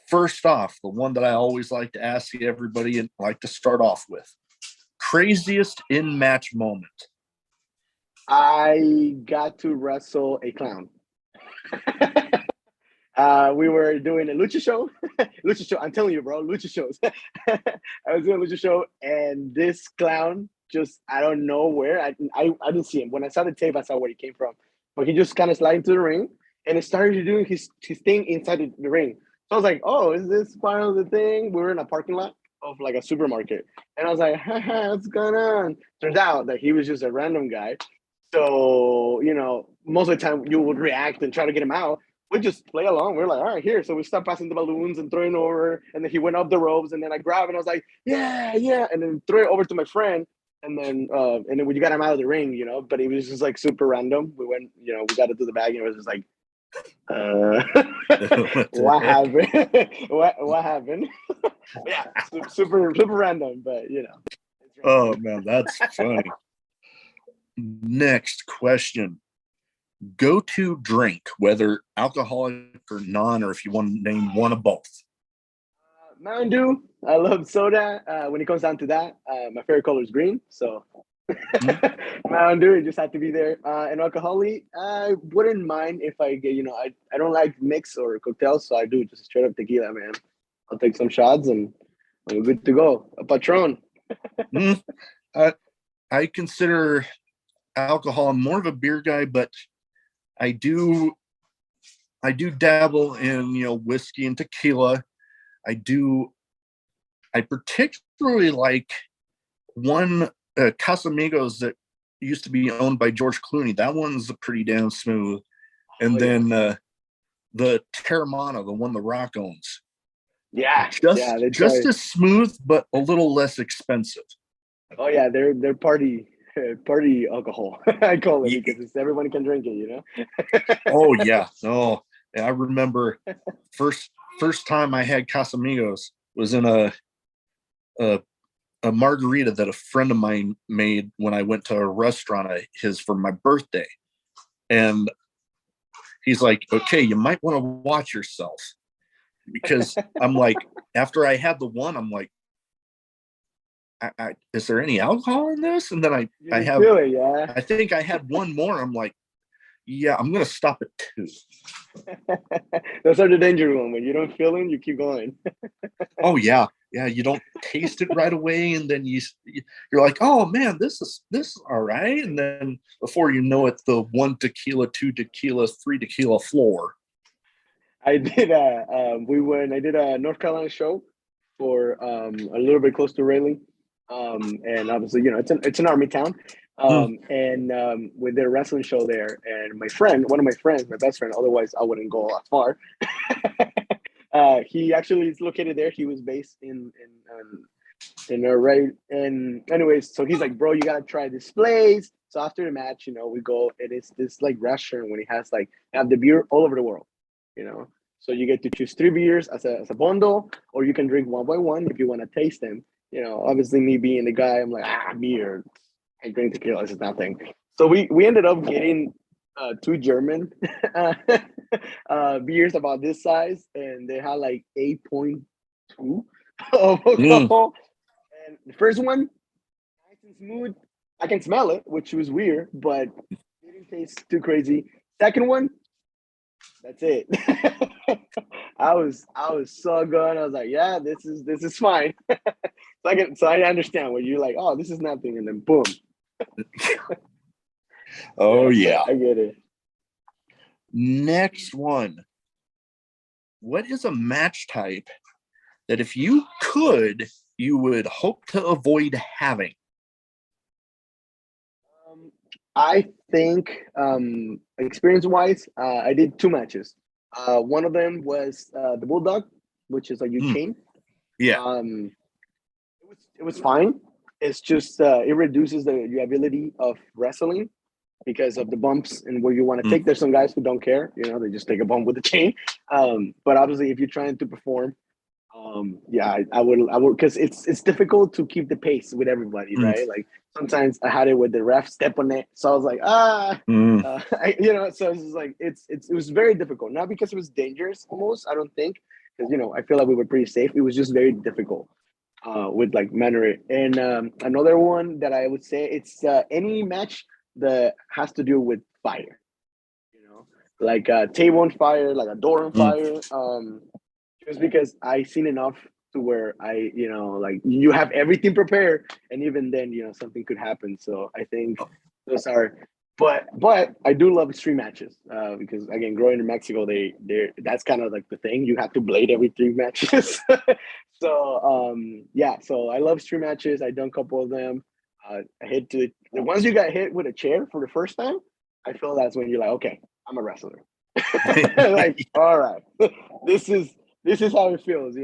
first off, the one that I always like to ask everybody and like to start off with, craziest in-match moment. I got to wrestle a clown. We were doing a lucha show. Lucha show. I'm telling you, bro, lucha shows. I was doing a lucha show, and this clown just, I don't know where. I didn't see him. When I saw the tape, I saw where he came from. But he just kind of slid into the ring, and it started doing his thing inside the ring. So I was like, oh, is this part of the thing? We were in a parking lot of like a supermarket. And I was like, what's going on? Turns out that he was just a random guy. So, most of the time you would react and try to get him out. We just play along. We're like, all right, here. So we stopped passing the balloons and throwing over. And then he went up the ropes. And then I grabbed and I was like, yeah. And then throw it over to my friend. And then we got him out of the ring, but it was just like super random. We went, we got into the bag and it was just like, what happened? what happened? Yeah, super random, but Oh man, that's funny. Next question. Go-to drink, whether alcoholic or non, or if you want to name one of both. Mountain Dew. I love soda. When it comes down to that, my favorite color is green. So Mountain Dew, it just had to be there. And alcoholic, I wouldn't mind if I get, I don't like mix or cocktails, so I do just straight up tequila, man. I'll take some shots and we're good to go. A Patron. I consider alcohol. I'm more of a beer guy, but I do dabble in whiskey and tequila. I particularly like one Casamigos that used to be owned by George Clooney. That one's pretty damn smooth. And then the Terramana, the one The Rock owns. Yeah, just as smooth, but a little less expensive. Oh yeah, they're party alcohol. I call it because everyone can drink it, Oh yeah, no. I remember first time I had Casamigos was in a margarita that a friend of mine made when I went to a restaurant of his for my birthday, and he's like, "Okay, you might want to watch yourself," because I'm like, after I had the one, I'm like, is there any alcohol in this? And then I have it, yeah. I think I had one more. I'm like, yeah, I'm gonna stop at 2. Those are the danger one. When you don't feel it, you keep going. Oh yeah, you don't taste it right away, and then you're like, oh man, this is all right, and then before you know it, the 1 tequila, 2 tequila, 3 tequila floor. I did I did a North Carolina show for a little bit close to Raleigh, and obviously it's an army town, and we did a wrestling show there, and one of my friends, my best friend, otherwise I wouldn't go that far. He actually is located there. He was based in right, and anyways, so he's like, bro, you gotta try this place. So after the match, we go, and it's this like restaurant when it has like have the beer all over the world, so you get to choose 3 beers as a bundle, or you can drink one by one if you want to taste them. Obviously me being the guy, I'm like, beer. I drink tequila, it's nothing. So we ended up getting 2 German beers about this size, and they had like 8.2 of alcohol. And the first one, nice and smooth. I can smell it, which was weird, but it didn't taste too crazy. Second one, that's it. I was so good. I was like, yeah, this is fine. So I understand when you're like, oh, this is nothing, and then boom. Oh yeah, I get it. Next one. What is a match type that if you could, you would hope to avoid having? I think experience-wise, I did 2 matches. One of them was the Bulldog, which is like you chain. Yeah. It was fine. It's just it reduces your ability of wrestling because of the bumps and where you want to take. There's some guys who don't care, they just take a bump with the chain. But obviously, if you're trying to perform, Yeah, I would, because it's difficult to keep the pace with everybody, Mm, right? Like sometimes I had it with the ref step on it, so I was like, mm. so it's just like it was very difficult. Not because it was dangerous, almost, I don't think, because I feel like we were pretty safe. It was just very difficult with like manner. And another one that I would say, it's any match that has to do with fire, like a table on fire, like a door on Mm. fire. Just because I seen enough to where like you have everything prepared, and even then, something could happen. So I think those are. But I do love street matches because, again, growing in Mexico, they that's kind of like the thing. You have to blade every 3 matches. So yeah, so I love street matches. I done a couple of them. I hit to it. Once you got hit with a chair for the first time, I feel that's when you're like, okay, I'm a wrestler. Like, all right, this is this is how it feels.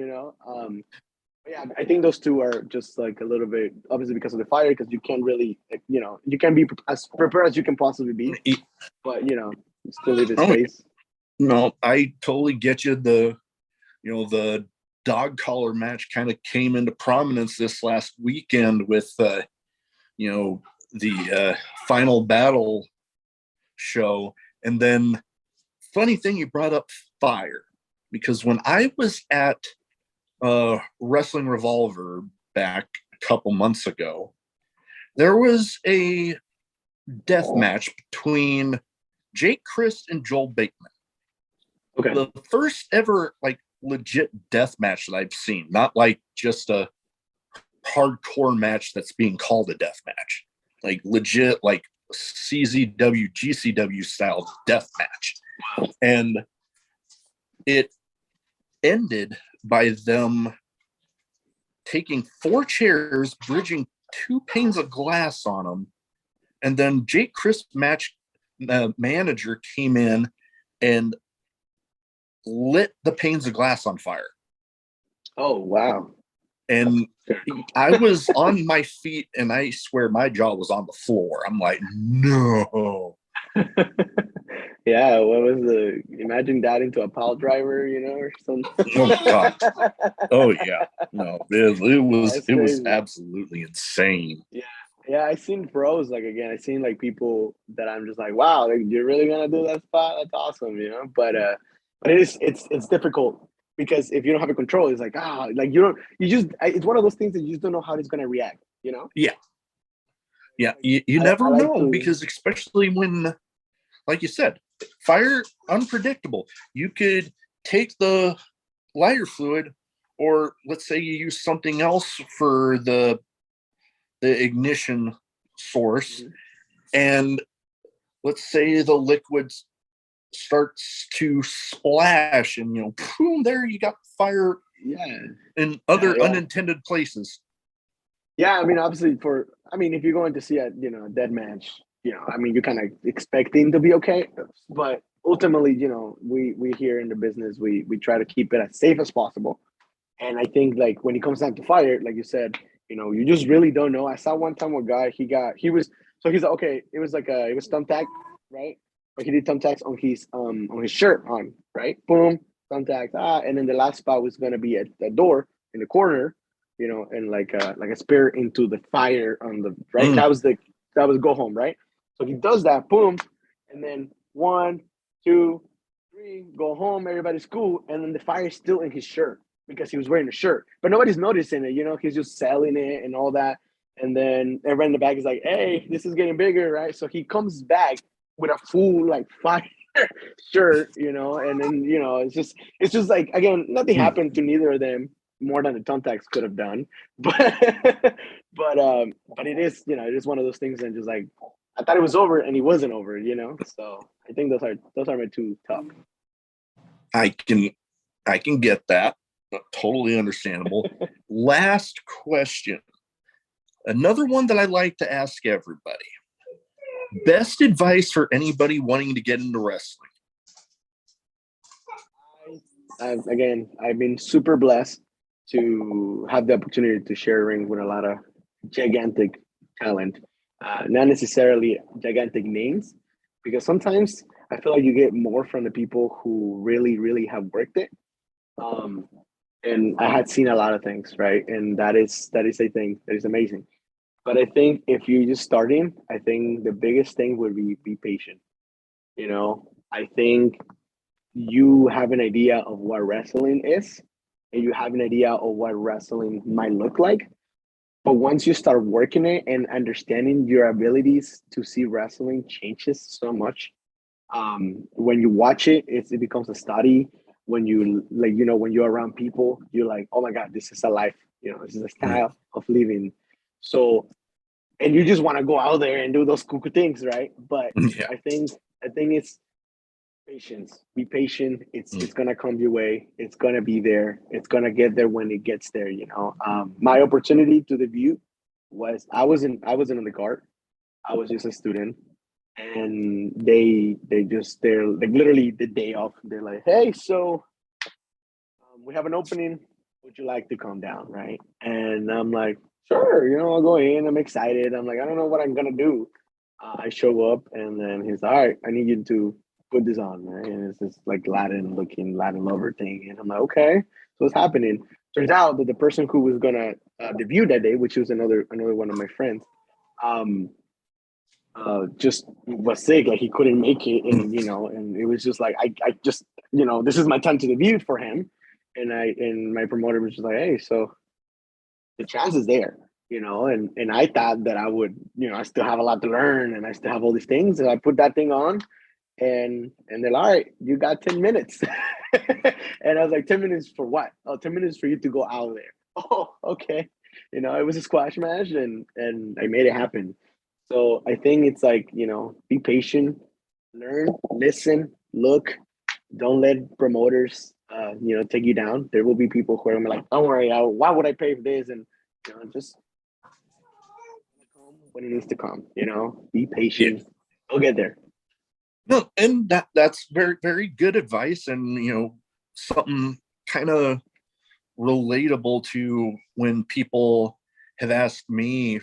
Yeah, I think those two are just like a little bit, obviously, because of the fire, because you can't really, like, you can be as prepared as you can possibly be, but still leave the Oh, space. no, I totally get you. The dog collar match kind of came into prominence this last weekend with the final battle show. And then, funny thing, you brought up fire, because when I was at Wrestling Revolver back a couple months ago, there was a death match between Jake Christ and Joel Bateman. Okay. The first ever like legit death match that I've seen, not like just a hardcore match that's being called a death match, like legit, like CZW, GCW style death match. And it ended by them taking 4 chairs, bridging 2 panes of glass on them. And then Jake Christ match manager came in and lit the panes of glass on fire. Oh, wow. And I was on my feet, and I swear my jaw was on the floor. I'm like, no. Yeah, what was imagine that into a pile driver, or something. Oh God. Oh yeah. No, That's it was crazy. absolutely insane. Yeah. Yeah, I seen pros, like, again, I seen like people that I'm just like, wow, like, you're really gonna do that spot? That's awesome. But it's difficult, because if you don't have a control, it's like, like, it's one of those things that you just don't know how it's gonna react. Yeah. Yeah. You I never like know, to. because especially when, like you said, fire unpredictable. You could take the lighter fluid, or let's say you use something else for the ignition source, Mhm. and let's say the liquid starts to splash, and boom, there you got fire Yeah, in yeah, other yeah. unintended places. Yeah, I mean, obviously, if you're going to see a dead match, I mean, you're kind of expecting to be okay, but ultimately, we here in the business, we try to keep it as safe as possible. And I think, like, when it comes down to fire, like you said, you just really don't know. I saw one time a guy, he's like, okay, it was thumbtack, right? But he did thumbtacks on his shirt on, right? Boom, thumbtacks, and then the last spot was gonna be at the door in the corner, and like a spear into the fire on the right. Mm. That was go home, right? So he does that, boom, and then 1, 2, 3, go home, everybody's cool, and then the fire is still in his shirt because he was wearing a shirt, but nobody's noticing it. He's just selling it and all that. And then everyone in the back is like, "Hey, this is getting bigger, right?" So he comes back with a full like fire shirt, and then it's just like, again, nothing Mm. happened to neither of them more than the thumbtacks could have done, but but it is one of those things, and just like, I thought it was over, and it wasn't over. So I think those are my two top. I can I can get that. Totally understandable. Last question. Another one that I like to ask everybody. Best advice for anybody wanting to get into wrestling? I've been super blessed to have the opportunity to share a ring with a lot of gigantic talent, not necessarily gigantic names, because sometimes I feel like you get more from the people who really, really have worked it. Um, and I had seen a lot of things, right? And that is a thing that is amazing. But I think if you're just starting, I think the biggest thing would be patient. You know, I think you have an idea of what wrestling is, and you have an idea of what wrestling might look like. But once you start working it and understanding your abilities to see wrestling changes so much. When you watch it, it becomes a study. When you like, when you're around people, you're like, oh my God, this is a life. This is a Mm. style of living. So, and you just want to go out there and do those cool things, right? But Yeah. I think it's patience. Be patient. Mm. It's gonna come your way. It's gonna be there. It's gonna get there when it gets there. My opportunity to debut was I wasn't on the card. I was just a student, and they're like literally the day off. They're like, hey, so we have an opening. Would you like to come down, right? And I'm like, sure. I'll go in. I'm excited. I'm like, I don't know what I'm gonna do. I show up, and then he's all right. I need you to put this on, right? And it's this like Latin looking Latin lover thing, and I'm like, okay, so what's happening? Turns out that the person who was gonna debut that day, which was another one of my friends, um, just was sick. Like he couldn't make it, Mm. and it was just like I just this is my time to debut for him, and my promoter was just like, hey, so the chance is there, and I thought that I would, I still have a lot to learn, and I still have all these things, and I put that thing on, and they're like, all right, you got 10 minutes, and I was like, 10 minutes for what? Oh, 10 minutes for you to go out there. Oh, okay. It was a squash match, and I made it happen. So I think it's like, be patient, learn, listen, look. Don't let promoters, take you down. There will be people who are gonna be like, don't worry, why would I pay for this? And just come when it needs to come. Be Yeah. patient. We'll get there. No, and that's very, very good advice, and something kind of relatable to when people have asked me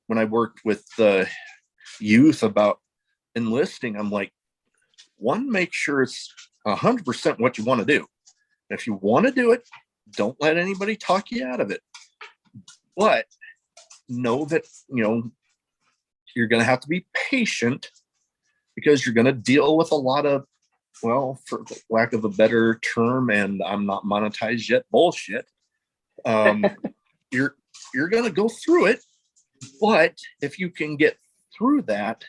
when I worked with the youth about enlisting. I'm like, one, make sure it's 100% what you want to do. If you want to do it, don't let anybody talk you out of it. But know that you're going to have to be patient, because you're going to deal with a lot of, well, for lack of a better term, and I'm not monetized yet, bullshit. Um, you're you're going to go through it, but if you can get through that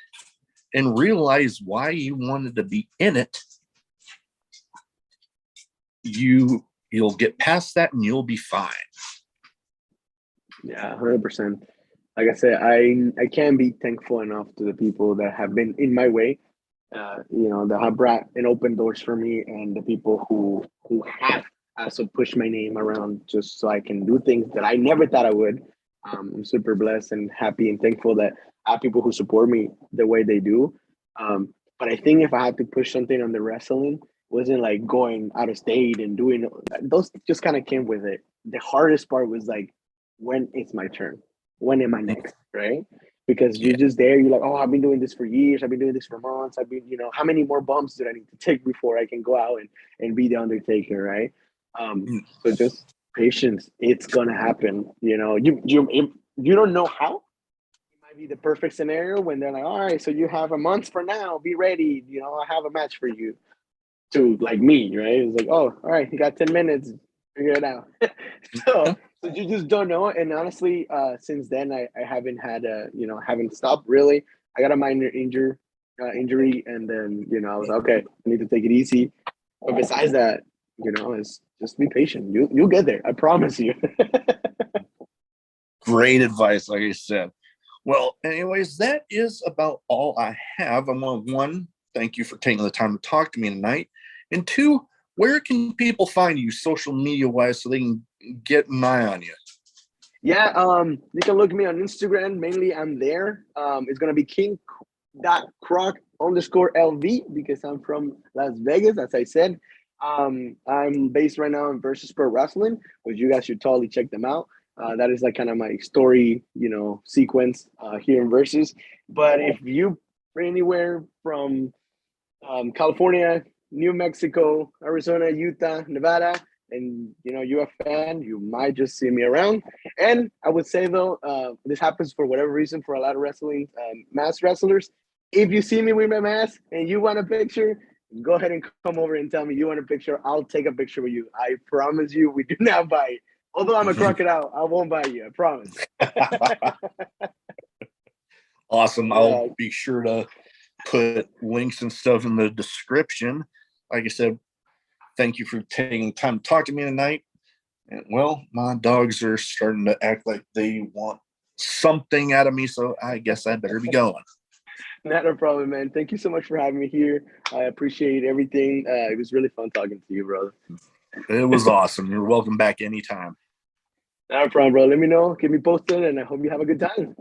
and realize why you wanted to be in it, you'll get past that and you'll be fine. Yeah, 100%. Like I said, I can't be thankful enough to the people that have been in my way, that have brought and opened doors for me, and the people who have also pushed my name around just so I can do things that I never thought I would. I'm super blessed and happy and thankful that I have people who support me the way they do. But I think if I had to push something on the wrestling, wasn't like going out of state and doing those, just kind of came with it. The hardest part was like, when it's my turn, when am I next, right? Because you're Yeah. just there. You're like, oh, I've been doing this for years. I've been doing this for months. I've been, how many more bumps do I need to take before I can go out and be the Undertaker, right? So just patience. It's gonna happen. You don't know how. It might be the perfect scenario when they're like, all right, so you have a month for now. Be ready. I have a match for you. To like me, right? It's like, oh, all right, you got 10 minutes. Figure it out. so Yeah. so you just don't know. And honestly, since then I haven't had haven't stopped really. I got a minor injury, and then I was like, okay, I need to take it easy. But besides that, it's just be patient. You'll get there. I promise you. Great advice, like I said. Well, anyways, that is about all I have. I want, one, thank you for taking the time to talk to me tonight. And two, where can people find you social media wise so they can get an eye on you? Yeah, you can look me on Instagram. Mainly, I'm there. It's gonna be king.croc_LV because I'm from Las Vegas, as I said. I'm based right now in Versus Pro Wrestling, which you guys should totally check them out. That is like kind of my story, sequence here in Versus. But if you are anywhere from California, New Mexico, Arizona, Utah, Nevada, and you're a fan, you might just see me around. And I would say though, this happens for whatever reason for a lot of wrestling mask wrestlers. If you see me with my mask and you want a picture, go ahead and come over and tell me you want a picture. I'll take a picture with you. I promise you, we do not buy. Although I'm a crocodile, I won't buy you. I promise. Awesome. Yeah. I'll be sure to put links and stuff in the description. Like I said, thank you for taking time to talk to me tonight. And well, my dogs are starting to act like they want something out of me, so I guess I better be going. Not a problem, man. Thank you so much for having me here. I appreciate everything. It was really fun talking to you, brother. It was awesome. You're welcome back anytime. Not a problem, bro. Let me know. Keep me posted, and I hope you have a good time.